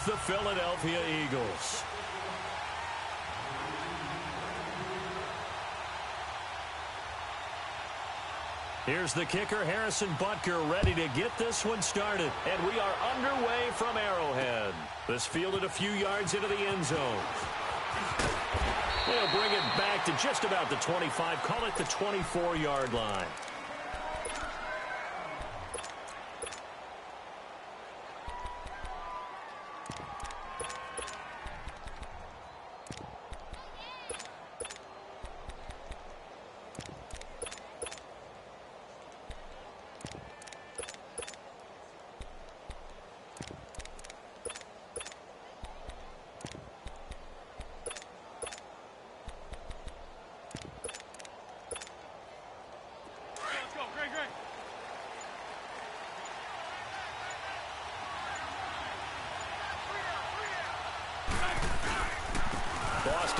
the Philadelphia Eagles. Here's the kicker, Harrison Butker, ready to get this one started. And we are underway from Arrowhead. This fielded a few yards into the end zone. They'll bring it back to just about the 25, call it the 24-yard line.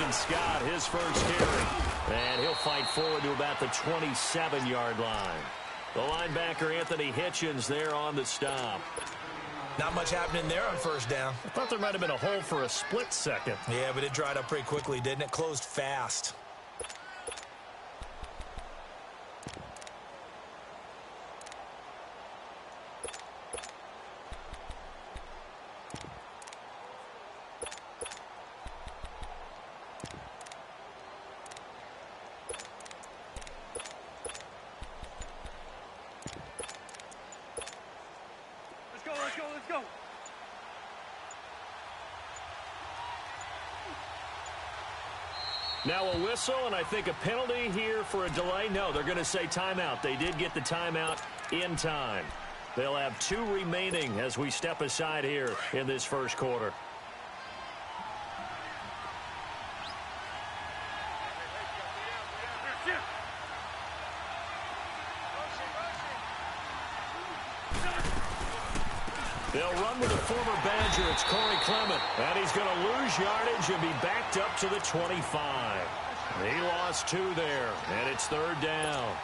Scott, his first carry, and he'll fight forward to about the 27-yard line. The linebacker, Anthony Hitchens, there on the stop. Not much happening there on first down. I thought there might have been a hole for a split second. Yeah, but it dried up pretty quickly, didn't it? Closed fast. Let's go. Now a whistle, and I think a penalty here for a delay. No, they're going to say timeout. They did get the timeout in time. They'll have 2 remaining as we step aside here in this first quarter. They'll run with a former Badger. It's Corey Clement. And he's going to lose yardage and be backed up to the 25. He lost 2 there, and it's 3rd down.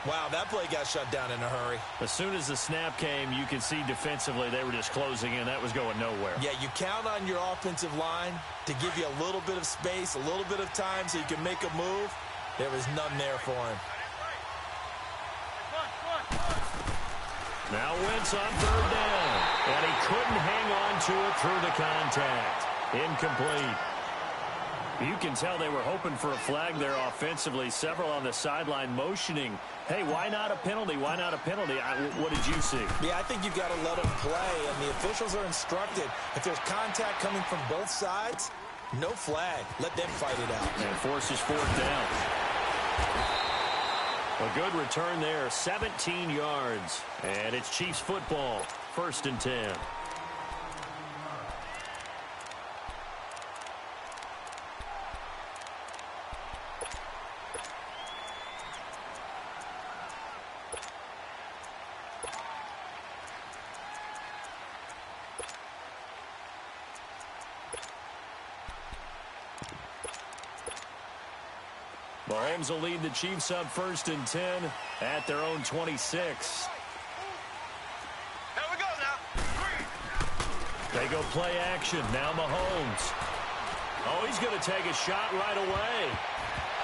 Wow, that play got shut down in a hurry. As soon as the snap came, you could see defensively they were just closing in. That was going nowhere. Yeah, you count on your offensive line to give you a little bit of space, a little bit of time so you can make a move. There was none there for him. Now Wentz on 3rd down, and he couldn't hang on to it through the contact. Incomplete. You can tell they were hoping for a flag there offensively. Several on the sideline motioning, hey, why not a penalty? Why not a penalty? What did you see? Yeah, I think you've got to let them play, and the officials are instructed. If there's contact coming from both sides, no flag. Let them fight it out. And forces 4th down. A good return there, 17 yards. And it's Chiefs football, 1st and 10. Mahomes will lead the Chiefs up 1st and 10 at their own 26. Here we go now. 3. They go play action. Now Mahomes. Oh, he's going to take a shot right away.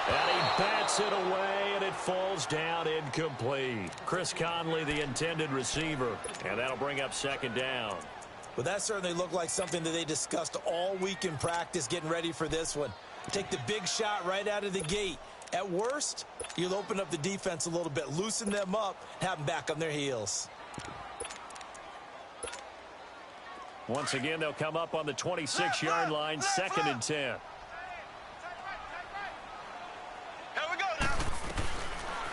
And he bats it away, and it falls down incomplete. Chris Conley, the intended receiver. And that'll bring up 2nd down. Well, that certainly looked like something that they discussed all week in practice getting ready for this one. Take the big shot right out of the gate. At worst, you'll open up the defense a little bit, loosen them up, have them back on their heels. Once again, they'll come up on the 26-yard line, 2nd and 10. Here we go now.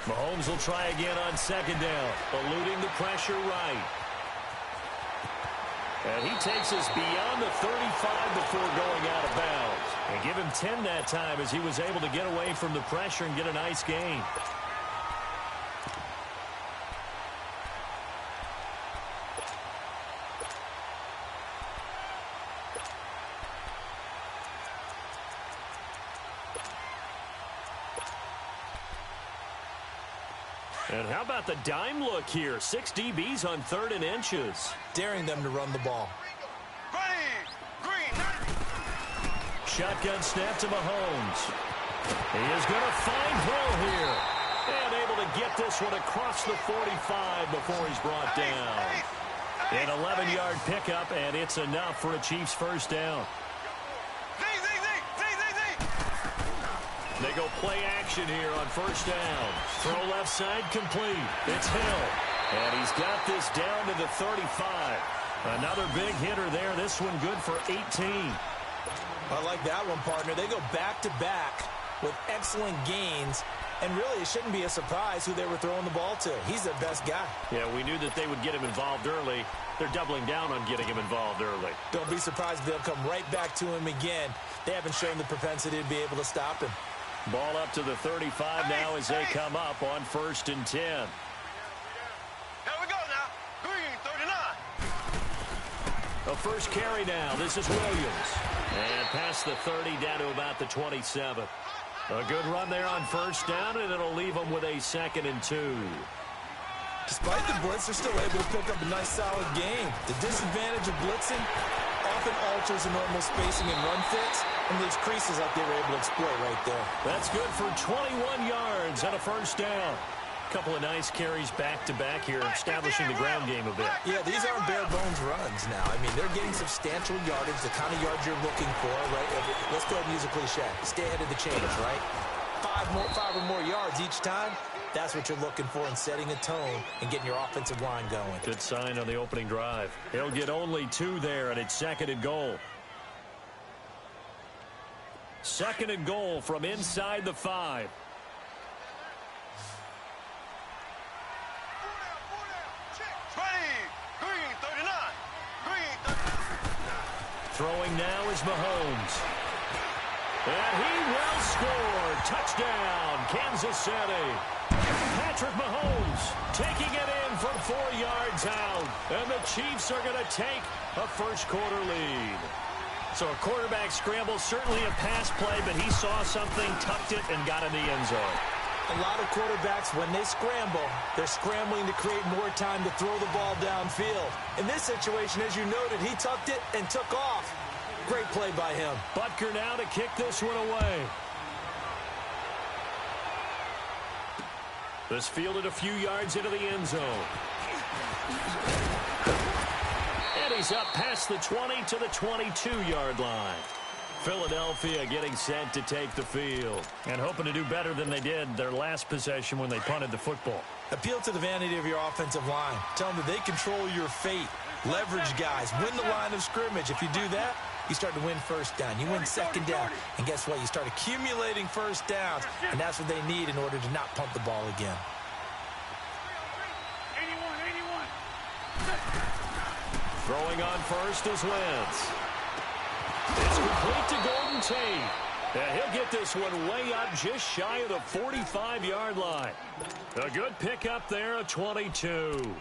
Mahomes will try again on 2nd down, eluding the pressure right. And he takes us beyond the 35 before going out of bounds. And give him 10 that time as he was able to get away from the pressure and get a nice gain. And how about the dime look here? 6 DBs on 3rd and inches. Daring them to run the ball. Ready. shotgun snap to Mahomes. He is going to find throw here. And able to get this one across the 45 before he's brought down. An 11-yard pickup, and it's enough for a Chiefs first down. They go play action here on first down. Throw left side complete. It's Hill. And he's got this down to the 35. Another big hitter there. This one good for 18. I like that one, partner. They go back-to-back with excellent gains. And really, it shouldn't be a surprise who they were throwing the ball to. He's their best guy. Yeah, we knew that they would get him involved early. They're doubling down on getting him involved early. Don't be surprised if they'll come right back to him again. They haven't shown the propensity to be able to stop him. Ball up to the 35 now as they come up on 1st and 10. Here we go now. Green, 39. A first carry now. This is Williams. And past the 30 down to about the 27. A good run there on first down, and it'll leave them with a 2nd and 2. Despite the blitz, they're still able to pick up a nice, solid game. The disadvantage of blitzing often alters the normal spacing and run fits and leaves creases like they were able to exploit right there. That's good for 21 yards and a first down. Couple of nice carries back-to-back here, establishing the ground game a bit. Yeah, these aren't bare-bones runs now. I mean, they're getting substantial yardage, the kind of yards you're looking for, right? Let's go ahead and use a cliche. Stay ahead of the change, right? Five or more yards each time. That's what you're looking for in setting a tone and getting your offensive line going. Good sign on the opening drive. He'll get only 2 there, and it's 2nd and goal. 2nd and goal from inside the 5. Throwing now is Mahomes. And he will score. Touchdown, Kansas City. Patrick Mahomes taking it in from 4 yards out. And the Chiefs are going to take a first-quarter lead. So a quarterback scramble, certainly a pass play, but he saw something, tucked it, and got in the end zone. A lot of quarterbacks, when they scramble, they're scrambling to create more time to throw the ball downfield. In this situation, as you noted, he tucked it and took off. Great play by him. Butker now to kick this one away. This fielded a few yards into the end zone. And he's up past the 20 to the 22-yard line. Philadelphia getting set to take the field and hoping to do better than they did their last possession when they punted the football. Appeal to the vanity of your offensive line. Tell them that they control your fate. Leverage guys. Win the line of scrimmage. If you do that, you start to win first down. You win second down. And guess what? You start accumulating first downs. And that's what they need in order to not punt the ball again. 81. Throwing on first is Wentz. It's complete to Golden Tate. And he'll get this one way up just shy of the 45-yard line. A good pickup there at 22.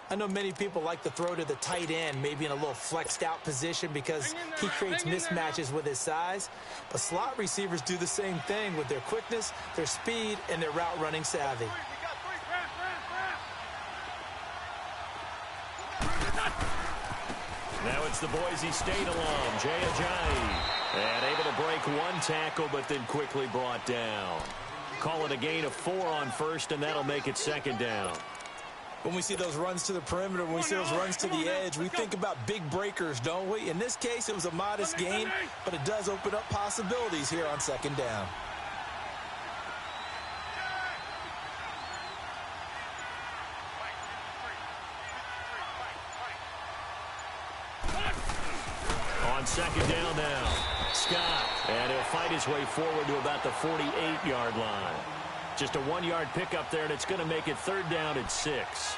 I know many people like to throw to the tight end, maybe in a little flexed out position because he creates mismatches with his size. But slot receivers do the same thing with their quickness, their speed, and their route running savvy. Now it's the Boise State alum, Jay Ajayi. And able to break one tackle, but then quickly brought down. Call it a gain of 4 on first, and that'll make it 2nd down. When we see those runs to the perimeter, when we see those runs to the edge, we think about big breakers, don't we? In this case, it was a modest gain, but it does open up possibilities here on 2nd down. On 2nd down now, Scott. And he'll fight his way forward to about the 48-yard line. Just a 1-yard pickup there, and it's going to make it 3rd down at 6.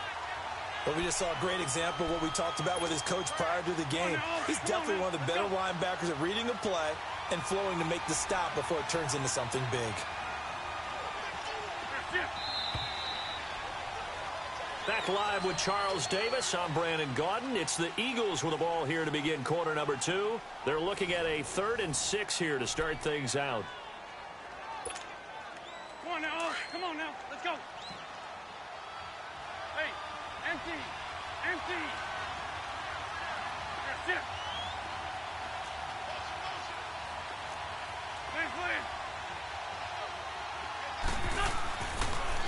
Well, we just saw a great example of what we talked about with his coach prior to the game. He's definitely one of the better linebackers at reading a play and flowing to make the stop before it turns into something big. Back live with Charles Davis. I'm Brandon Gaudin. It's the Eagles with the ball here to begin quarter number 2. They're looking at a 3rd and 6 here to start things out. Come on now. Come on now. Let's go. Hey, empty. Empty. That's it.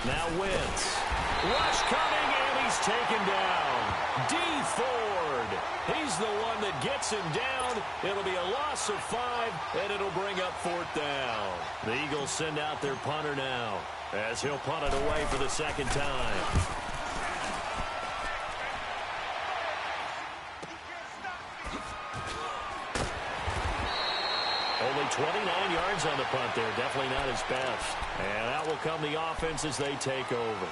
Now Wentz. Rush coming, and he's taken down. D. Ford. He's the one that gets him down. It'll be a loss of 5, and it'll bring up 4th down. The Eagles send out their punter now, as he'll punt it away for the 2nd time. Only 29 yards on the punt there. Definitely not his best. And out will come the offense as they take over.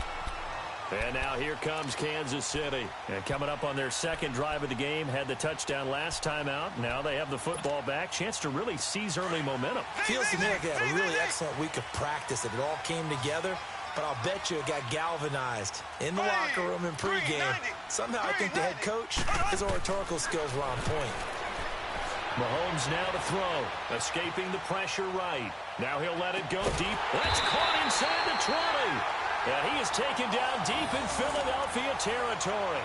And now here comes Kansas City. And coming up on their 2nd drive of the game, had the touchdown last time out. Now they have the football back. Chance to really seize early momentum. Feels to me like they had a really excellent week of practice. It all came together, but I'll bet you it got galvanized in the locker room in pregame. Somehow I think the head coach, his oratorical skills were on point. Mahomes now to throw. Escaping the pressure right. Now he'll let it go deep. That's caught inside the 20. And he is taken down deep in Philadelphia territory.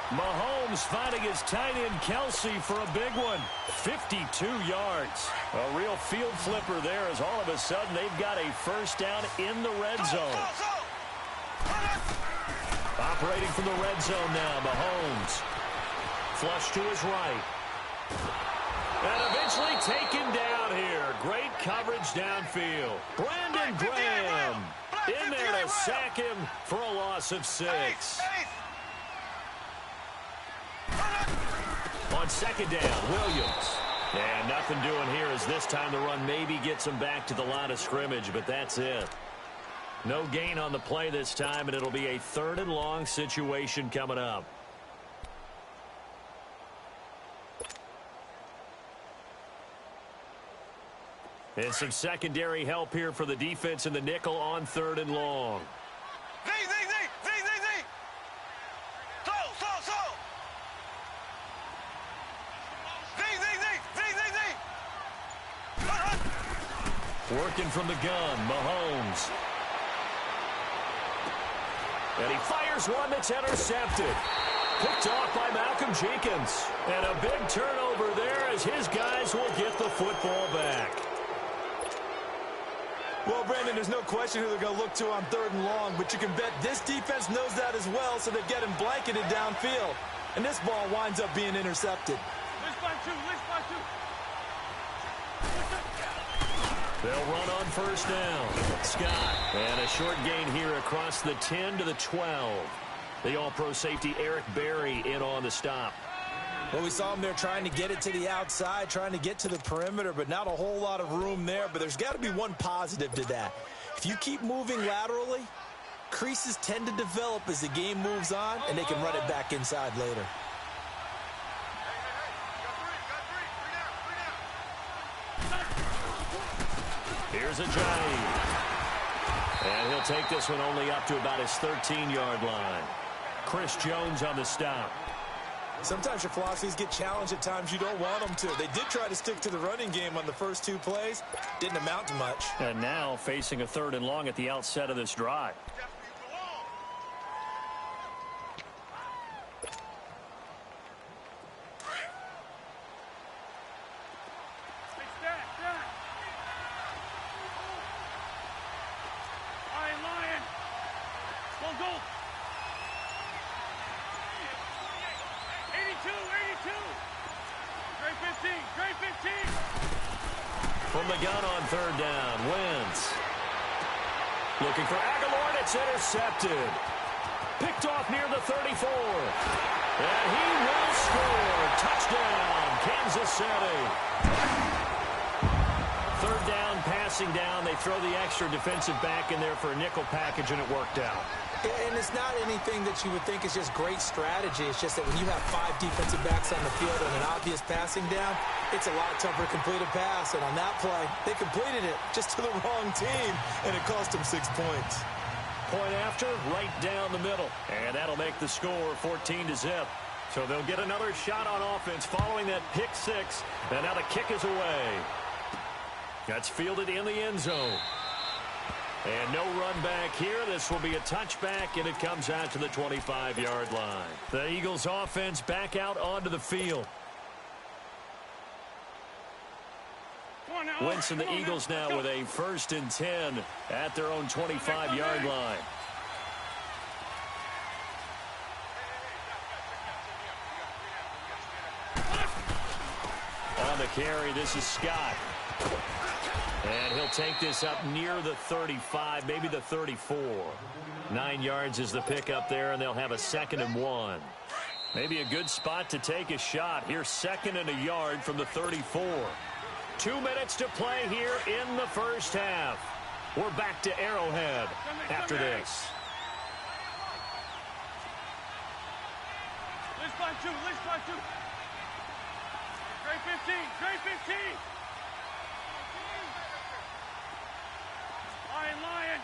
Mahomes finding his tight end Kelsey for a big one. 52 yards. A real field flipper there as all of a sudden they've got a 1st down in the red zone. Operating from the red zone now, Mahomes. Flush to his right. And eventually taken down here. Great coverage downfield. Brandon Graham in there to sack him for a loss of 6. On 2nd down, Williams. And nothing doing here as this time the run maybe gets him back to the line of scrimmage, but that's it. No gain on the play this time, and it'll be a 3rd and long situation coming up. And some secondary help here for the defense in the nickel on 3rd and long. Z. Slow. Z. Working from the gun, Mahomes. And he fires one that's intercepted. Picked off by Malcolm Jenkins. And a big turnover there as his guys will get the football back. Well, Brandon, there's no question who they're going to look to on 3rd and long, but you can bet this defense knows that as well, so they're getting blanketed downfield. And this ball winds up being intercepted. They'll run on 1st down. Scott. And a short gain here across the 10 to the 12. The all-pro safety Eric Berry in on the stop. Well, we saw him there trying to get it to the outside, trying to get to the perimeter, but not a whole lot of room there. But there's got to be one positive to that. If you keep moving laterally, creases tend to develop as the game moves on, and they can run it back inside later. Here's a drive. And he'll take this one only up to about his 13-yard line. Chris Jones on the stop. Sometimes your philosophies get challenged at times you don't want them to. They did try to stick to the running game on the first 2 plays. Didn't amount to much. And now facing a 3rd and long at the outset of this drive. From the gun on 3rd down, Wentz. Looking for Aguilar, and it's intercepted. Picked off near the 34. And he will score. Touchdown, Kansas City. 3rd down, passing down. They throw the extra defensive back in there for a nickel package, and it worked out. And it's not anything that you would think is just great strategy. It's just that when you have 5 defensive backs on the field and an obvious passing down, it's a lot tougher to complete a pass. And on that play, they completed it just to the wrong team, and it cost them 6 points. Point after, right down the middle. And that'll make the score 14-0. So they'll get another shot on offense following that pick 6. And now the kick is away. That's fielded in the end zone. And no run back here. This will be a touchback, and it comes out to the 25-yard line. The Eagles offense back out onto the field. Wentz and the Eagles now with a 1st and 10 at their own 25-yard line. On the carry, this is Scott. And he'll take this up near the 35, maybe the 34. 9 yards is the pickup there, and they'll have a 2nd and 1. Maybe a good spot to take a shot. Here's 2nd and a yard from the 34. 2 minutes to play here in the first half. We're back to Arrowhead after this. Let's find two. Great 15. Lion.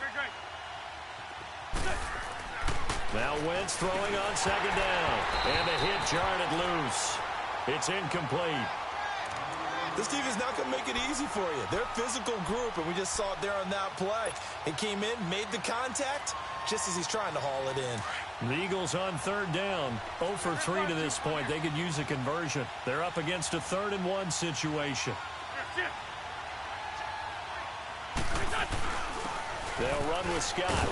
Great. Now Wentz throwing on 2nd down. And the hit jarred it loose. It's incomplete. This team is not going to make it easy for you. They're a physical group, and we just saw it there on that play. He came in, made the contact, just as he's trying to haul it in. The Eagles on 3rd down. 0 for 3 to this point. They could use a conversion. They're up against a 3rd and 1 situation. They'll run with Scott.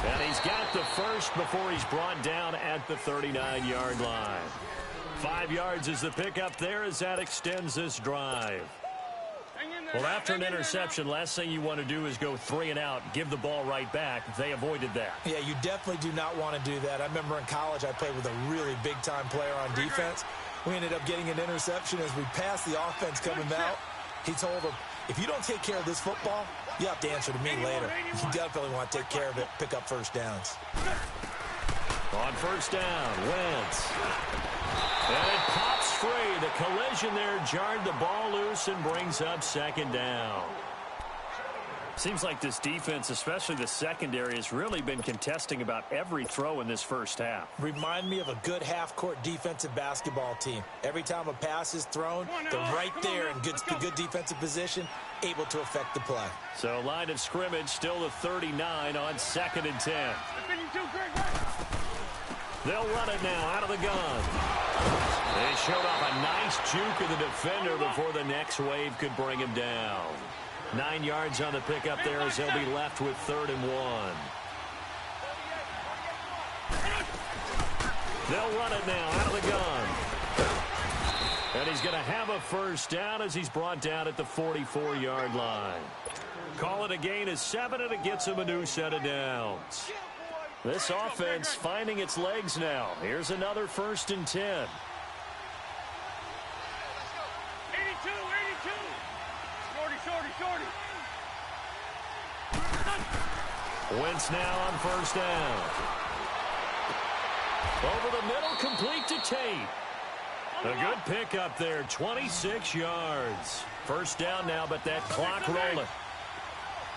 And he's got the first before he's brought down at the 39-yard line. 5 yards is the pickup there as that extends this drive. Well, after an interception, last thing you want to do is go 3 and out, give the ball right back. They avoided that. Yeah, you definitely do not want to do that. I remember in college I played with a really big-time player on defense. We ended up getting an interception as we passed the offense coming out. He told him, if you don't take care of this football, you have to answer to me later. You definitely want to take care of it, pick up first downs. On 1st down, Wentz. And it pops free. The collision there jarred the ball loose and brings up 2nd down. Seems like this defense, especially the secondary, has really been contesting about every throw in this first half. Remind me of a good half-court defensive basketball team. Every time a pass is thrown, they're right there in good defensive position, able to affect the play. So line of scrimmage still the 39 on 2nd and 10. They'll run it now out of the gun. They showed off a nice juke of the defender before the next wave could bring him down. 9 yards on the pickup there as he'll be left with 3rd and 1. They'll run it now out of the gun. And he's going to have a first down as he's brought down at the 44-yard line. Call it a gain of 7, and it gets him a new set of downs. This offense finding its legs now. Here's another 1st and 10. 82. Shorty. Wentz now on 1st down. Over the middle, complete to Tate. A good pickup there, 26 yards. 1st down now, but that clock rolling.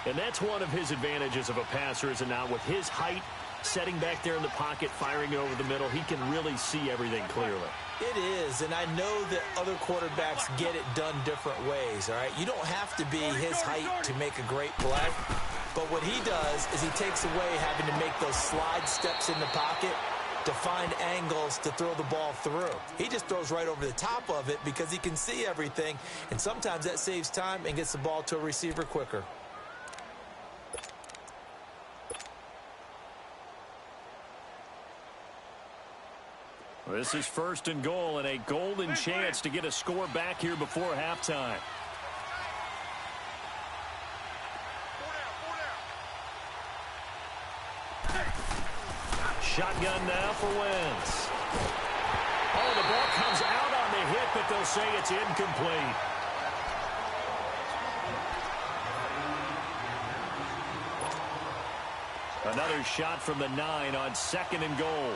And that's one of his advantages of a passer, is it not? With his height, setting back there in the pocket, firing it over the middle, he can really see everything clearly. It is, and I know that other quarterbacks get it done different ways, all right? You don't have to be his height to make a great play, but what he does is he takes away having to make those slide steps in the pocket to find angles to throw the ball through. He just throws right over the top of it because he can see everything, and sometimes that saves time and gets the ball to a receiver quicker. This is 1st and goal, and a golden chance to get a score back here before halftime. Shotgun now for Wentz. Oh, the ball comes out on the hit, but they'll say it's incomplete. Another shot from the 9 on 2nd and goal.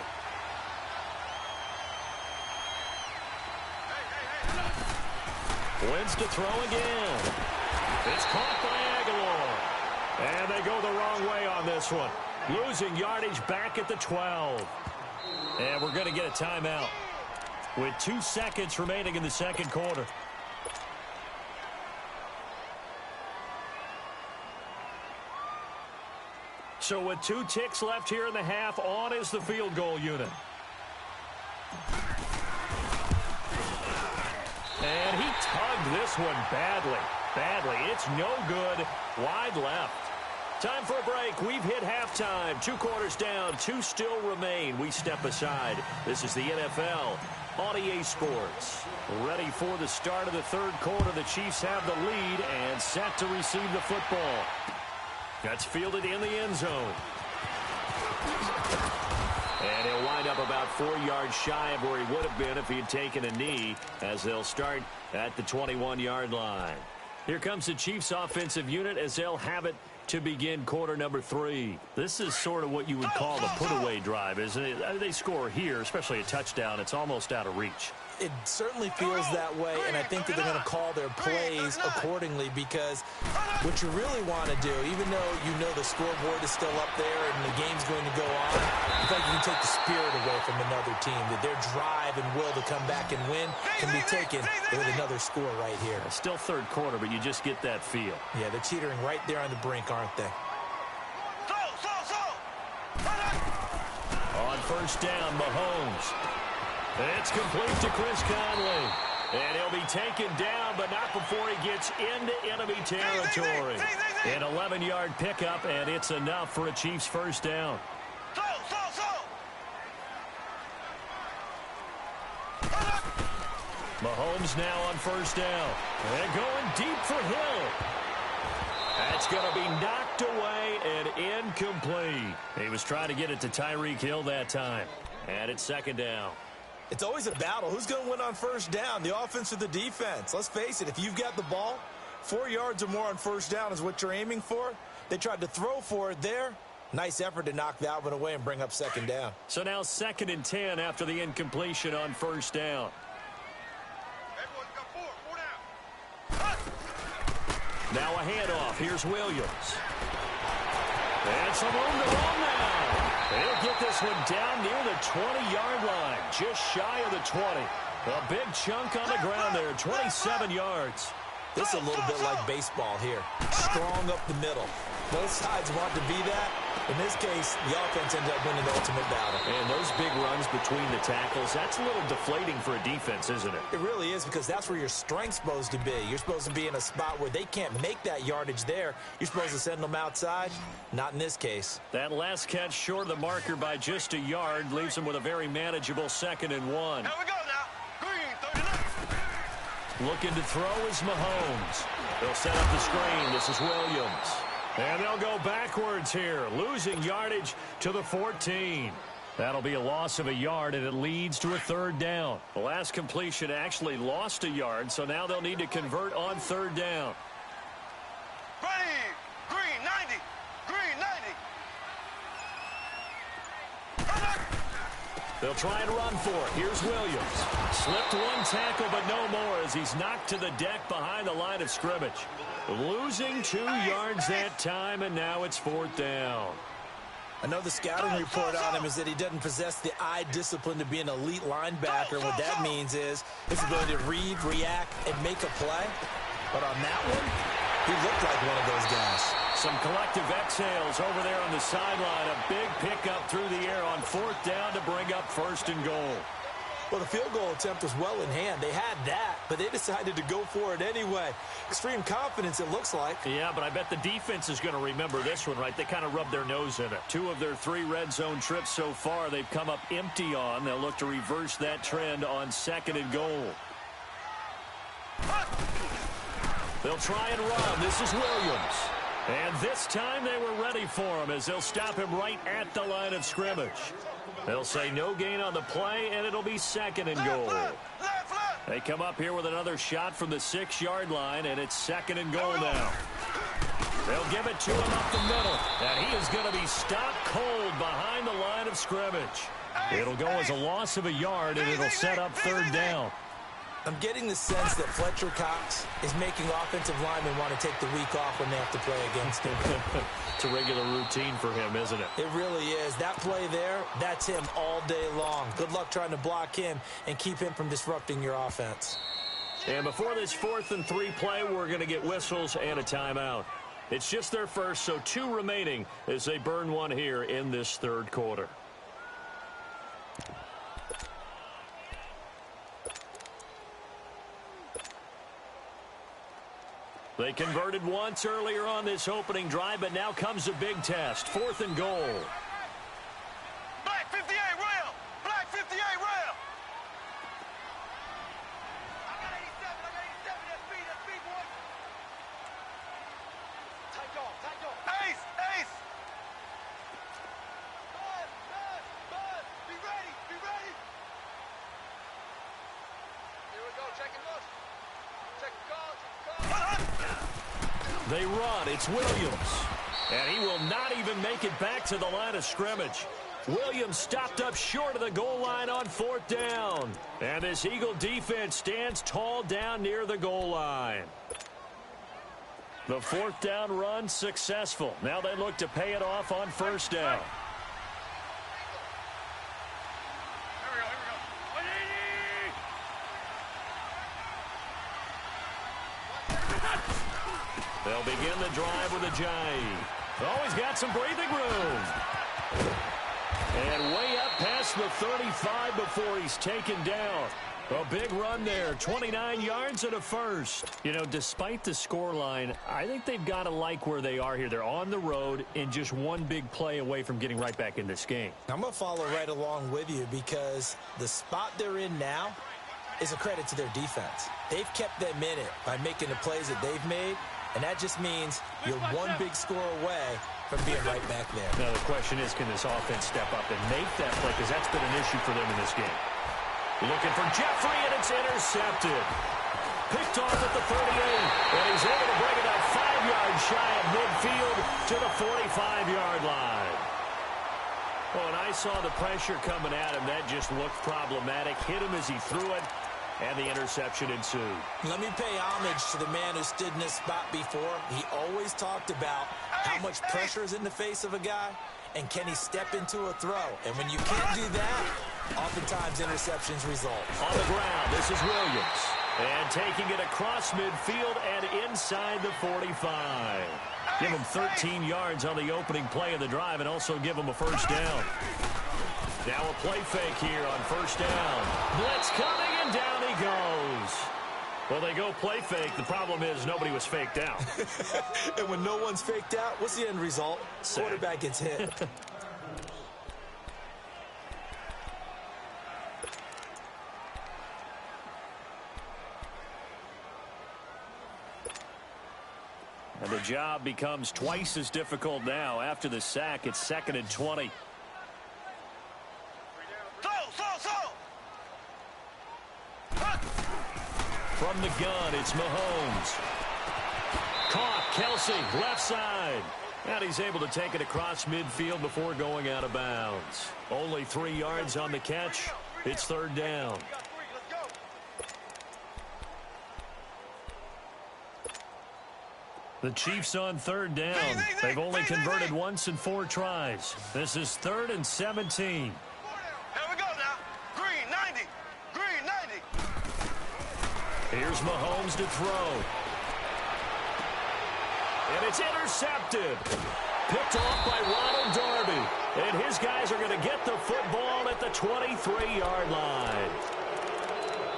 Wentz to throw again. It's caught by Aguilar. And they go the wrong way on this one. Losing yardage back at the 12. And we're going to get a timeout with 2 seconds remaining in the second quarter. So with 2 ticks left here in the half, on is the field goal unit. tugged this one badly. It's no good. Wide left. Time for a break. We've hit halftime. 2 quarters down. 2 still remain. We step aside. This is the NFL on EA Sports. Ready for the start of the third quarter. The Chiefs have the lead and set to receive the football. That's fielded in the end zone. And he'll wind up about 4 yards shy of where he would have been if he had taken a knee, as they'll start at the 21-yard line. Here comes the Chiefs offensive unit as they'll have it to begin quarter number 3. This is sort of what you would call the put-away drive, isn't it? They score here, especially a touchdown. It's almost out of reach. It certainly feels that way, and I think that they're going to call their plays accordingly, because what you really want to do, even though you know the scoreboard is still up there and the game's going to go on, you think you can take the spirit away from another team, that their drive and will to come back and win can be taken with another score right here. It's still third quarter, but you just get that feel. Yeah, they're teetering right there on the brink, aren't they? On first down, Mahomes. It's complete to Chris Conley. And he'll be taken down, but not before he gets into enemy territory. An 11-yard pickup, and it's enough for a Chiefs first down. Mahomes now on first down. And going deep for Hill. That's going to be knocked away and incomplete. He was trying to get it to Tyreek Hill that time. And it's second down. It's always a battle. Who's going to win on first down, the offense or the defense? Let's face it, if you've got the ball, 4 yards or more on first down is what you're aiming for. They tried to throw for it there. Nice effort to knock that one away and bring up second down. So now 2nd and 10 after the incompletion on first down. Now a handoff. Here's Williams. And some room to run now. They'll get this one down near the 20-yard line, just shy of the 20. A big chunk on the ground there, 27 yards. This is a little bit like baseball here. Strong up the middle. Both sides want to be that. In this case, the offense ended up winning the ultimate battle. And those big runs between the tackles, that's a little deflating for a defense, isn't it? It really is, because that's where your strength's supposed to be. You're supposed to be in a spot where they can't make that yardage there. You're supposed to send them outside. Not in this case. That last catch short of the marker by just a yard leaves them with a very manageable 2nd and 1. Here we go now. Green, 39. Looking to throw is Mahomes. They'll set up the screen. This is Williams. And they'll go backwards here, losing yardage to the 14. That'll be a loss of a yard, and it leads to a third down. The last completion actually lost a yard, so now they'll need to convert on third down. Ready. Green, 90. Green, 90. They'll try and run for it. Here's Williams. Slipped one tackle, but no more as he's knocked to the deck behind the line of scrimmage. Losing 2 yards that time, and now it's 4th down. I know the scouting report on him is that he doesn't possess the eye discipline to be an elite linebacker. What that means is his ability to read, react, and make a play. But on that one, he looked like one of those guys. Some collective exhales over there on the sideline. A big pickup through the air on 4th down to bring up 1st and goal. Well, the field goal attempt was well in hand. They had that, but they decided to go for it anyway. Extreme confidence, it looks like. Yeah, but I bet the defense is going to remember this one, right? They kind of rubbed their nose in it. 2 of their 3 red zone trips so far, they've come up empty on. They'll look to reverse that trend on 2nd and goal. They'll try and run. This is Williams. And this time they were ready for him as they'll stop him right at the line of scrimmage. They'll say no gain on the play, and it'll be 2nd and goal. They come up here with another shot from the 6-yard line, and it's 2nd and goal now. They'll give it to him up the middle, and he is going to be stopped cold behind the line of scrimmage. It'll go as a loss of a yard, and it'll set up 3rd down. I'm getting the sense that Fletcher Cox is making offensive linemen want to take the week off when they have to play against him. It's a regular routine for him, isn't it? It really is. That play there, that's him all day long. Good luck trying to block him and keep him from disrupting your offense. And before this 4th and 3 play, we're going to get whistles and a timeout. It's just their first, so 2 remaining as they burn one here in this 3rd quarter. They converted once earlier on this opening drive, but now comes a big test. 4th and goal. Black 58 rail. Black 58 rail. I got 87. That's speed, boy. Tight dog. Ace. Bud. Be ready. Here we go. Check and look. Check the call. They run. It's Williams. And he will not even make it back to the line of scrimmage. Williams stopped up short of the goal line on 4th down. And this Eagle defense stands tall down near the goal line. The 4th down run successful. Now they look to pay it off on 1st down. They'll begin the drive with a jive. Oh, he's got some breathing room. And way up past the 35 before he's taken down. A big run there, 29 yards and a first. You know, despite the scoreline, I think they've got to like where they are here. They're on the road and just one big play away from getting right back in this game. I'm going to follow right along with you because the spot they're in now is a credit to their defense. They've kept them in it by making the plays that they've made. And that just means you're one big score away from being right back there. Now the question is, can this offense step up and make that play? Because that's been an issue for them in this game. Looking for Jeffrey, and it's intercepted. Picked off at the 38, and he's able to bring it up 5 yards shy of midfield to the 45-yard line. Well, and I saw the pressure coming at him. That just looked problematic. Hit him as he threw it. And the interception ensued. Let me pay homage to the man who stood in this spot before. He always talked about how much pressure is in the face of a guy, and can he step into a throw? And when you can't do that, oftentimes interceptions result. On the ground, this is Williams. And taking it across midfield and inside the 45. Give him 13 yards on the opening play of the drive and also give him a first down. Now a play fake here on 1st down. Blitz coming, and down he goes. Well, they go play fake. The problem is nobody was faked out. And when no one's faked out, what's the end result? Quarterback gets hit. And the job becomes twice as difficult now. After the sack, it's 2nd and 20. From the gun, it's Mahomes. Caught, Kelsey, left side. And he's able to take it across midfield before going out of bounds. Only 3 yards on the catch. It's 3rd down. The Chiefs on 3rd down. They've only converted once in 4 tries. This is 3rd and 17. Here we go now. Green 90. Green 90. Here's Mahomes to throw. And it's intercepted. Picked off by Ronald Darby. And his guys are going to get the football at the 23-yard line.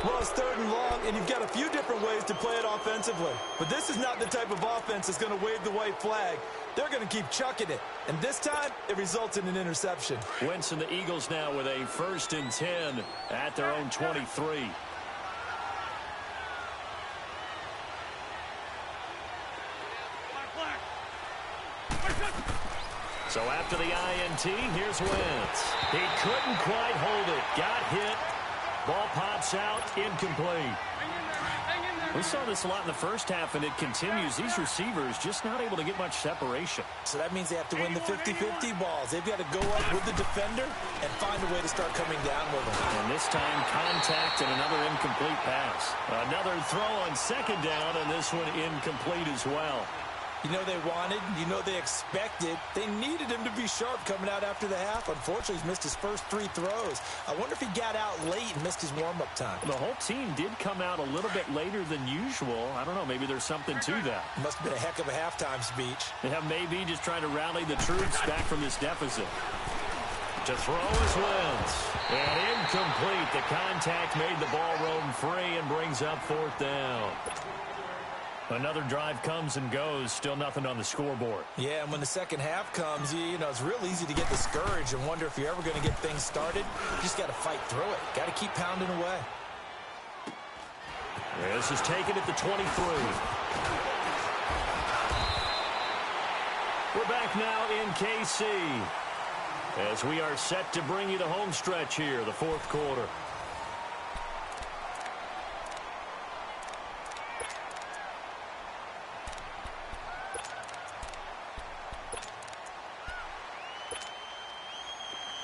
Well, it's 3rd and long, and you've got a few different ways to play it offensively. But this is not the type of offense that's going to wave the white flag. They're going to keep chucking it. And this time, it results in an interception. Wentz and the Eagles now with a 1st and 10 at their own 23. So after the INT, here's Wentz. He couldn't quite hold it. Got hit. Ball pops out, incomplete. We saw this a lot in the first half, and it continues. These receivers just not able to get much separation. So that means they have to win the 50-50 balls. They've got to go up with the defender and find a way to start coming down with them. And this time, contact and another incomplete pass. Another throw on 2nd down, and this one incomplete as well. You know they wanted, you know they expected. They needed him to be sharp coming out after the half. Unfortunately, he's missed his first 3 throws. I wonder if he got out late and missed his warm-up time. The whole team did come out a little bit later than usual. I don't know, maybe there's something to that. Must have been a heck of a halftime speech. Yeah, maybe just trying to rally the troops back from this deficit. To throw is Wentz. And incomplete. The contact made the ball roam free and brings up 4th down. Another drive comes and goes, still nothing on the scoreboard. Yeah, and when the second half comes, you know, it's real easy to get discouraged and wonder if you're ever going to get things started. You just got to fight through it. Got to keep pounding away. This is taken at the 23. We're back now in KC as we are set to bring you the home stretch here, the fourth quarter.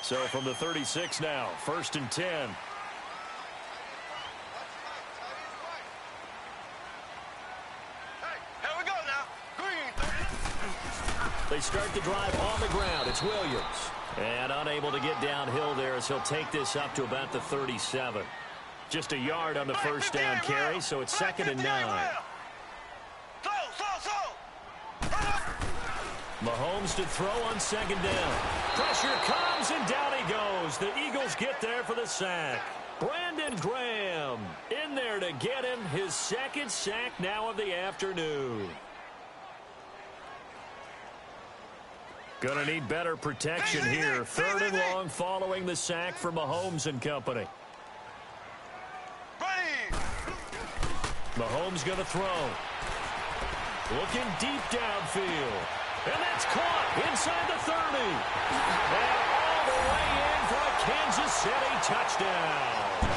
So from the 36 now, 1st and 10. Hey, here we go now. Green. They start the drive on the ground. It's Williams. And unable to get downhill there as he'll take this up to about the 37. Just a yard on the first down carry, so it's 2nd and 9. Mahomes to throw on 2nd down. Pressure comes, and down he goes. The Eagles get there for the sack. Brandon Graham in there to get him his 2nd sack now of the afternoon. Going to need better protection here. 3rd and long following the sack for Mahomes and company. Mahomes going to throw. Looking deep downfield. And that's caught inside the 30. And all the way in for a Kansas City touchdown.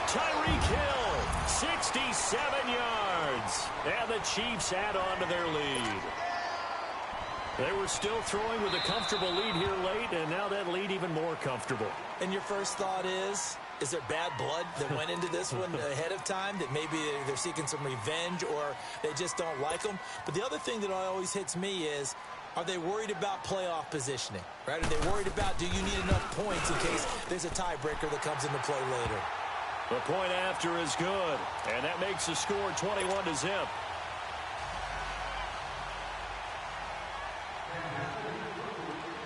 Tyreek Hill, 67 yards. And the Chiefs add on to their lead. They were still throwing with a comfortable lead here late, and now that lead even more comfortable. And your first thought is there bad blood that went into this one ahead of time, that maybe they're seeking some revenge or they just don't like them? But the other thing that always hits me is, are they worried about playoff positioning, right? Are they worried about, do you need enough points in case there's a tiebreaker that comes into play later? The point after is good, and that makes the score 21-0.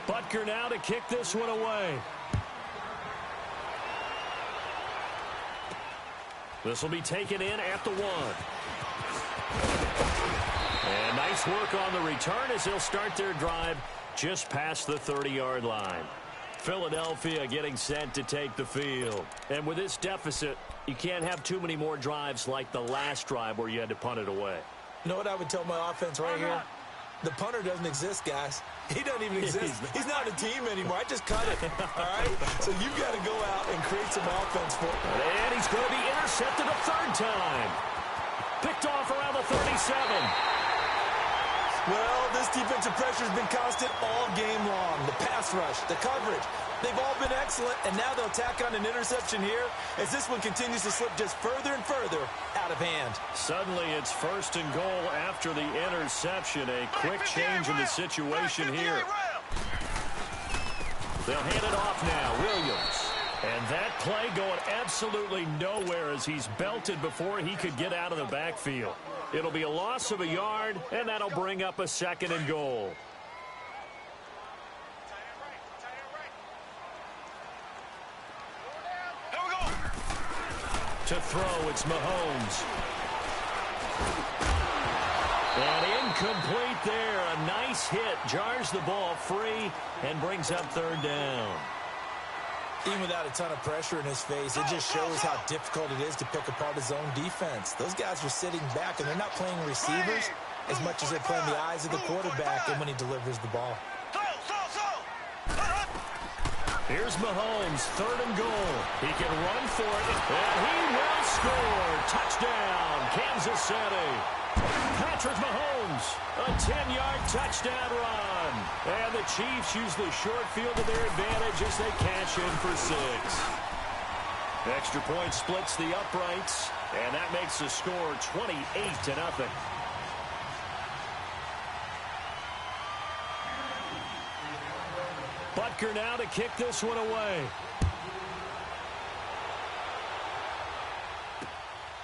Butker now to kick this one away. This will be taken in at the 1. And nice work on the return as they'll start their drive just past the 30-yard line. Philadelphia getting set to take the field. And with this deficit, you can't have too many more drives like the last drive where you had to punt it away. You know what I would tell my offense right here? The punter doesn't exist, guys. He doesn't even exist. He's not a team anymore. I just cut it, all right? So you've got to go out and create some offense for him. And he's going to be intercepted a 3rd time. Picked off around the 37. Well, this defensive pressure has been constant all game long. The pass rush, the coverage, they've all been excellent, and now they'll tack on an interception here as this one continues to slip just further and further out of hand. Suddenly it's 1st and goal after the interception. A quick change in the situation here. They'll hand it off now. Williams. And that play going absolutely nowhere as he's belted before he could get out of the backfield. It'll be a loss of a yard, and that'll bring up a 2nd and goal. To throw, it's Mahomes. And incomplete there. A nice hit. Jars the ball free and brings up 3rd down. Even without a ton of pressure in his face, it just shows how difficult it is to pick apart his own defense. Those guys are sitting back, and they're not playing receivers as much as they're playing the eyes of the quarterback and when he delivers the ball. Here's Mahomes, 3rd and goal. He can run for it, and he will score. Touchdown, Kansas City. Patrick Mahomes, a 10-yard touchdown run. And the Chiefs use the short field to their advantage as they cash in for 6. Extra point splits the uprights, and that makes the score 28-0. Butker now to kick this one away.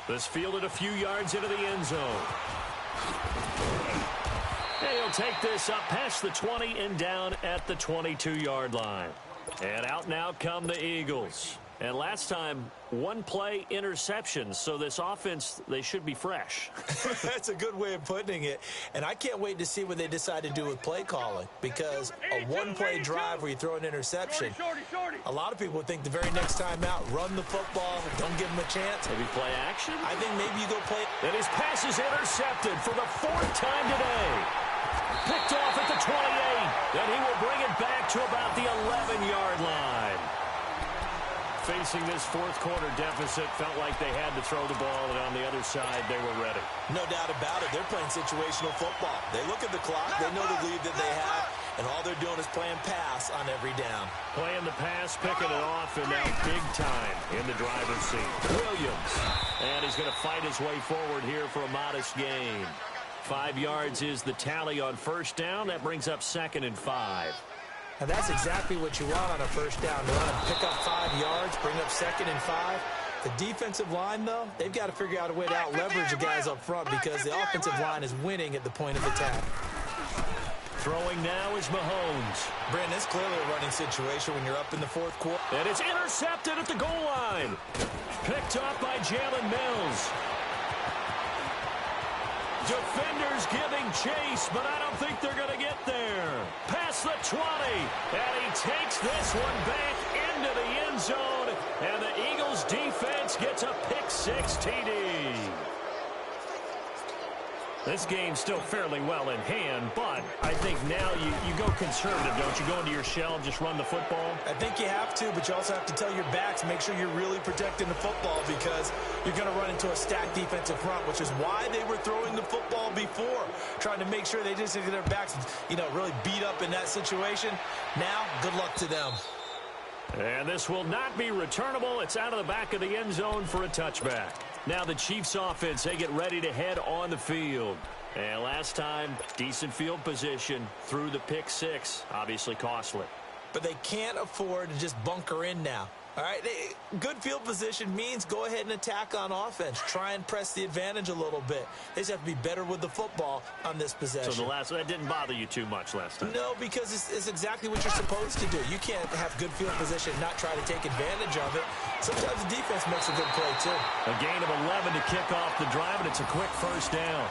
This fielded a few yards into the end zone. And he'll take this up past the 20 and down at the 22-yard line. And out now come the Eagles. And last time, one play interception. So this offense, they should be fresh. That's a good way of putting it. And I can't wait to see what they decide to do with play calling, because a one-play drive where you throw an interception, a lot of people would think the very next time out, run the football, don't give them a chance. Maybe play action? I think maybe you go play. And his pass is intercepted for the 4th time today. Picked off at the 28. Then he will bring it back to about the 11-yard line. Facing this fourth quarter deficit, felt like they had to throw the ball, and on the other side, they were ready. No doubt about it. They're playing situational football. They look at the clock. They know the lead that they have, and all they're doing is playing pass on every down. Playing the pass, picking it off, and now big time in the driver's seat. Williams. And he's going to fight his way forward here for a modest gain. 5 yards is the tally on first down. That brings up 2nd and 5. And that's exactly what you want on a first down run. Pick up 5 yards, bring up 2nd and 5. The defensive line, though, they've got to figure out a way to out-leverage the guys up front, because the offensive line is winning at the point of attack. Throwing now is Mahomes. Brandon, it's clearly a running situation when you're up in the fourth quarter. And it's intercepted at the goal line. Picked up by Jalen Mills. Defenders giving chase, but I don't think they're going to get there. Past the 20, and he takes this one back into the end zone, and the Eagles defense gets a pick-6 TD. This game's still fairly well in hand, but I think now you go conservative, don't you? Go into your shell and just run the football? I think you have to, but you also have to tell your backs, make sure you're really protecting the football, because you're going to run into a stacked defensive front, which is why they were throwing the football before, trying to make sure they just get their backs, really beat up in that situation. Now, good luck to them. And this will not be returnable. It's out of the back of the end zone for a touchback. Now the Chiefs offense, they get ready to head on the field. And last time, decent field position through the pick-6, obviously costly. But they can't afford to just bunker in now. All right, good field position means go ahead and attack on offense. Try and press the advantage a little bit. They just have to be better with the football on this possession. So that didn't bother you too much last time? No, because it's exactly what you're supposed to do. You can't have good field position and not try to take advantage of it. Sometimes the defense makes a good play, too. A gain of 11 to kick off the drive, and it's a quick first down.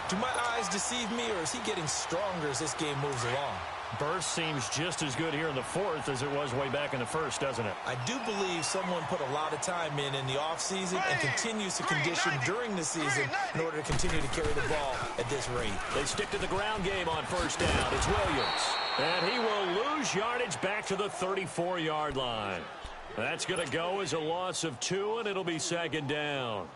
Do my eyes deceive me, or is he getting stronger as this game moves along? Burst seems just as good here in the fourth as it was way back in the first, doesn't it? I do believe someone put a lot of time in the offseason and continues to condition during the season in order to continue to carry the ball at this rate. They stick to the ground game on first down. It's Williams. And he will lose yardage back to the 34-yard line. That's going to go as a loss of 2, and it'll be 2nd down.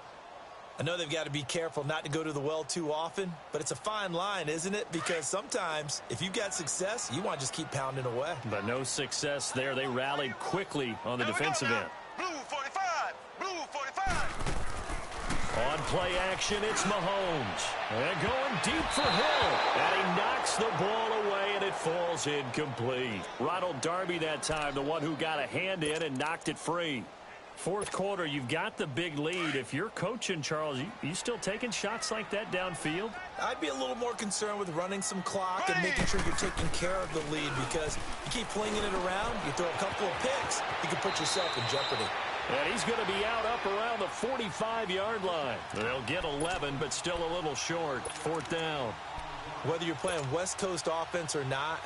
I know they've got to be careful not to go to the well too often, but it's a fine line, isn't it? Because sometimes, if you've got success, you want to just keep pounding away. But no success there. They rallied quickly on the defensive end. Blue 45. Blue 45. On play action, it's Mahomes. And going deep for Hill. And he knocks the ball away, and it falls incomplete. Ronald Darby that time, the one who got a hand in and knocked it free. Fourth quarter, you've got the big lead. If you're coaching, Charles, you still taking shots like that downfield? I'd be a little more concerned with running some clock and making sure you're taking care of the lead, because you keep flinging it around, you throw a couple of picks, you can put yourself in jeopardy. And he's going to be out up around the 45-yard line. They'll get 11, but still a little short. 4th down. Whether you're playing West Coast offense or not,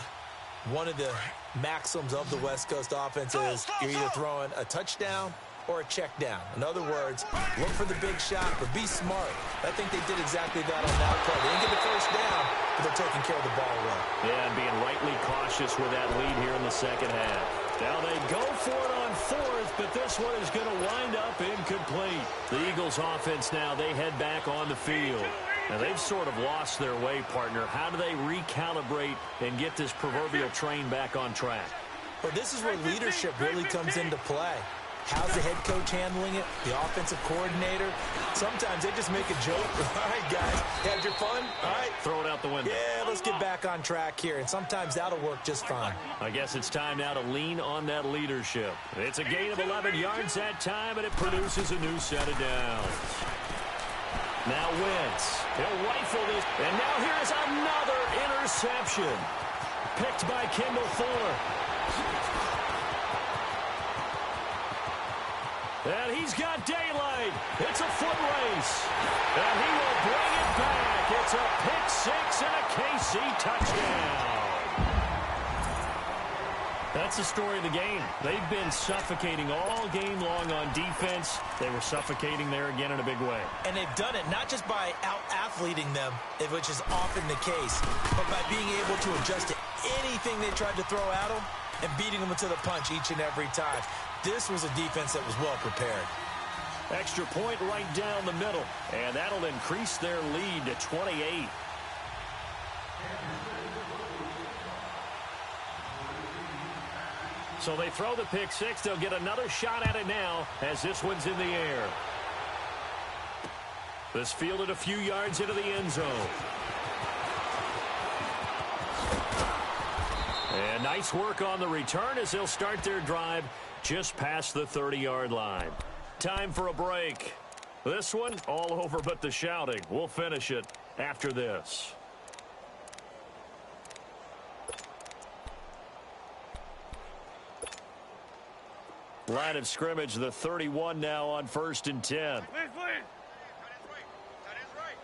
one of the maxims of the West Coast offense is you're either throwing a touchdown or a check down. In other words, look for the big shot, but be smart. I think they did exactly that on that play. They didn't get the first down, but they're taking care of the ball well. Yeah, and being rightly cautious with that lead here in the second half. Now they go for it on 4th, but this one is going to wind up incomplete. The Eagles offense now, they head back on the field. Now they've sort of lost their way, partner. How do they recalibrate and get this proverbial train back on track? Well, this is where leadership really comes into play. How's the head coach handling it? The offensive coordinator? Sometimes they just make a joke. All right, guys, had your fun? All right. Throw it out the window. Yeah, let's get back on track here. And sometimes that'll work just fine. I guess it's time now to lean on that leadership. It's a gain of 11 yards that time, and it produces a new set of downs. Now Wentz. He'll rifle this. And now here's another interception. Picked by Kendall Fuller. He's got daylight. It's a foot race. And he will bring it back. It's a pick six and a KC touchdown. That's the story of the game. They've been suffocating all game long on defense. They were suffocating there again in a big way. And they've done it not just by out-athleting them, which is often the case, but by being able to adjust to anything they tried to throw at them and beating them to the punch each and every time. This was a defense that was well prepared. Extra point right down the middle, and that'll increase their lead to 28. So they throw the pick six. They'll get another shot at it now as this one's in the air. This fielded a few yards into the end zone. And nice work on the return as they'll start their drive just past the 30-yard line. Time for a break. This one all over but the shouting. We'll finish it after this. Line of scrimmage, the 31 now on 1st and 10. Please. That is right.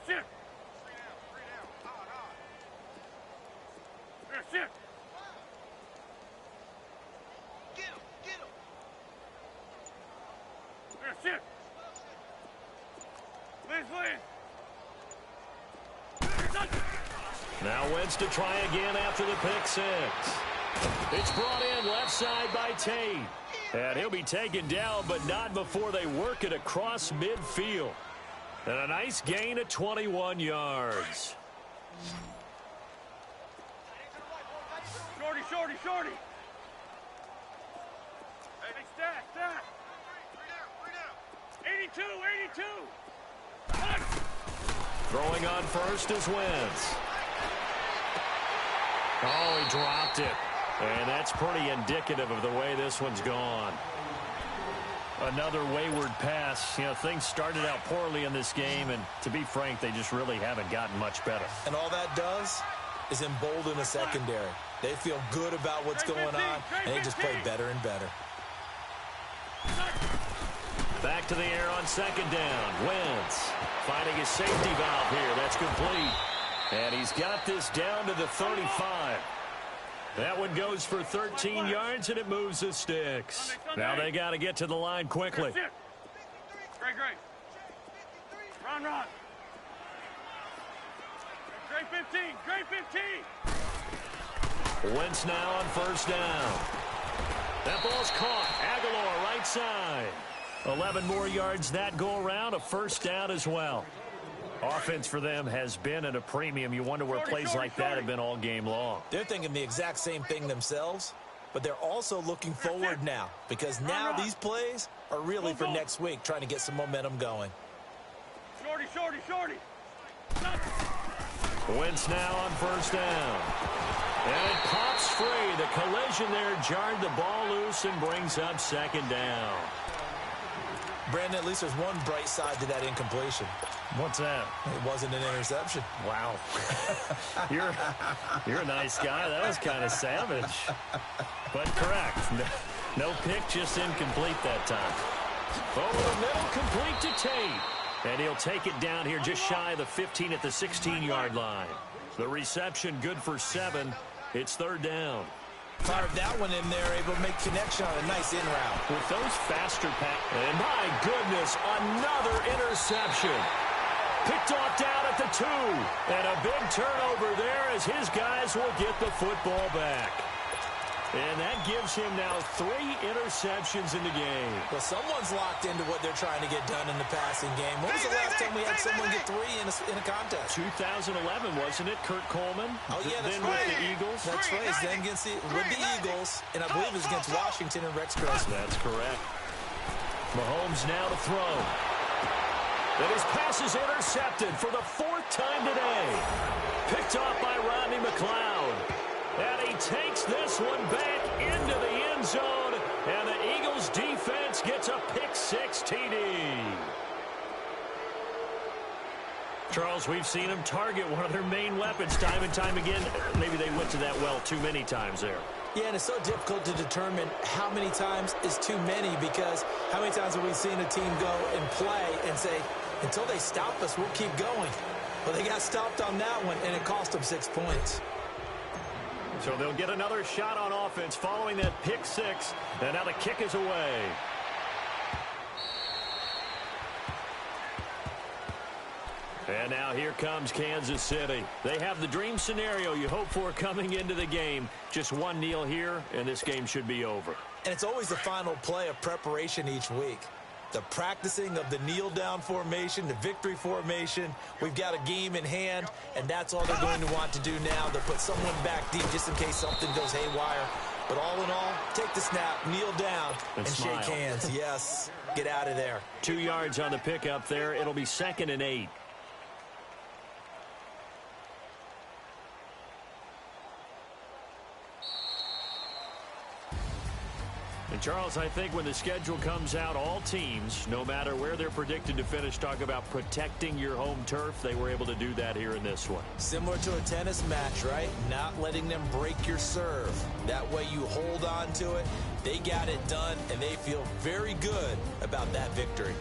Sit. 3 down. Hard. Sit. Get him. Sit. Please. Now Wentz to try again after the pick six. It's brought in left side by Tate. And he'll be taken down, but not before they work it across midfield. And a nice gain of 21 yards. Shorty. Hey, stack. 82. Throwing on first is Wentz. Oh, he dropped it. And that's pretty indicative of the way this one's gone. Another wayward pass. You know, things started out poorly in this game, and to be frank, they just really haven't gotten much better. And all that does is embolden the secondary. They feel good about what's going on, and they just play better and better. Back to the air on 2nd down. Wentz finding his safety valve here. That's complete. And he's got this down to the 35. That one goes for 13 yards, and it moves the sticks. Now they got to get to the line quickly. Great. Run. Great 15. Wentz now on 1st down. That ball's caught. Aguilar right side. 11 more yards that go around. A 1st down as well. Offense for them has been at a premium. You wonder where plays like that have been all game long. They're thinking the exact same thing themselves, but they're also looking forward now because now these plays are really for next week, trying to get some momentum going. Shorty. Wentz now on 1st down. And it pops free. The collision there jarred the ball loose and brings up 2nd down. Brandon, at least there's one bright side to that incompletion. What's that? It wasn't an interception. Wow. You're a nice guy. That was kind of savage. But correct. No pick, just incomplete that time. Over the middle, complete to Tate. And he'll take it down here just shy of the 15 at the 16-yard line. The reception good for 7. It's 3rd down. Fired that one in there, able to make connection on a nice in route. With those faster passes. And my goodness, another interception. Picked off down at the 2. And a big turnover there as his guys will get the football back. And that gives him now 3 interceptions in the game. Well, someone's locked into what they're trying to get done in the passing game. When was the last time we had someone get 3 in a contest? 2011, wasn't it? Kurt Coleman? Oh, yeah, that's then right. With the Eagles? That's right. Then against with the Eagles, and I believe it was against Washington and Rex Grossman. That's correct. Mahomes now to throw. And his pass is intercepted for the 4th time today. Picked off by Rodney McLeod. And he takes this one back into the end zone. And the Eagles defense gets a pick 6 TD. Charles, we've seen them target one of their main weapons time and time again. Maybe they went to that well too many times there. Yeah, and it's so difficult to determine how many times is too many, because how many times have we seen a team go and play and say, until they stop us, we'll keep going. Well, they got stopped on that one, and it cost them 6 points. So they'll get another shot on offense following that pick six, and now the kick is away. And now here comes Kansas City. They have the dream scenario you hope for coming into the game. Just one kneel here, and this game should be over. And it's always the final play of preparation each week. The practicing of the kneel-down formation, the victory formation. We've got a game in hand, and that's all they're going to want to do now. They'll put someone back deep just in case something goes haywire. But all in all, take the snap, kneel down, and shake hands. Yes, get out of there. 2 yards on the pickup there. It'll be 2nd and 8. And, Charles, I think when the schedule comes out, all teams, no matter where they're predicted to finish, talk about protecting your home turf. They were able to do that here in this one. Similar to a tennis match, right? Not letting them break your serve. That way you hold on to it. They got it done, and they feel very good about that victory.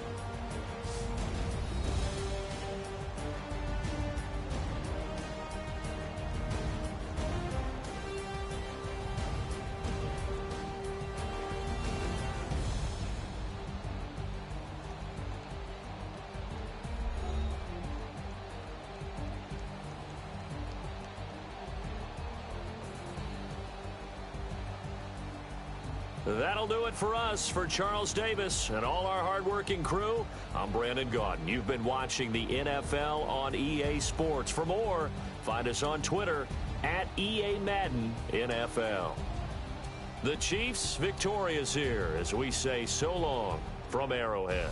That'll do it for us. For Charles Davis and all our hardworking crew, I'm Brandon Gaudin. You've been watching the NFL on EA Sports. For more, find us on Twitter at EA Madden NFL. The Chiefs victorious here as we say so long from Arrowhead.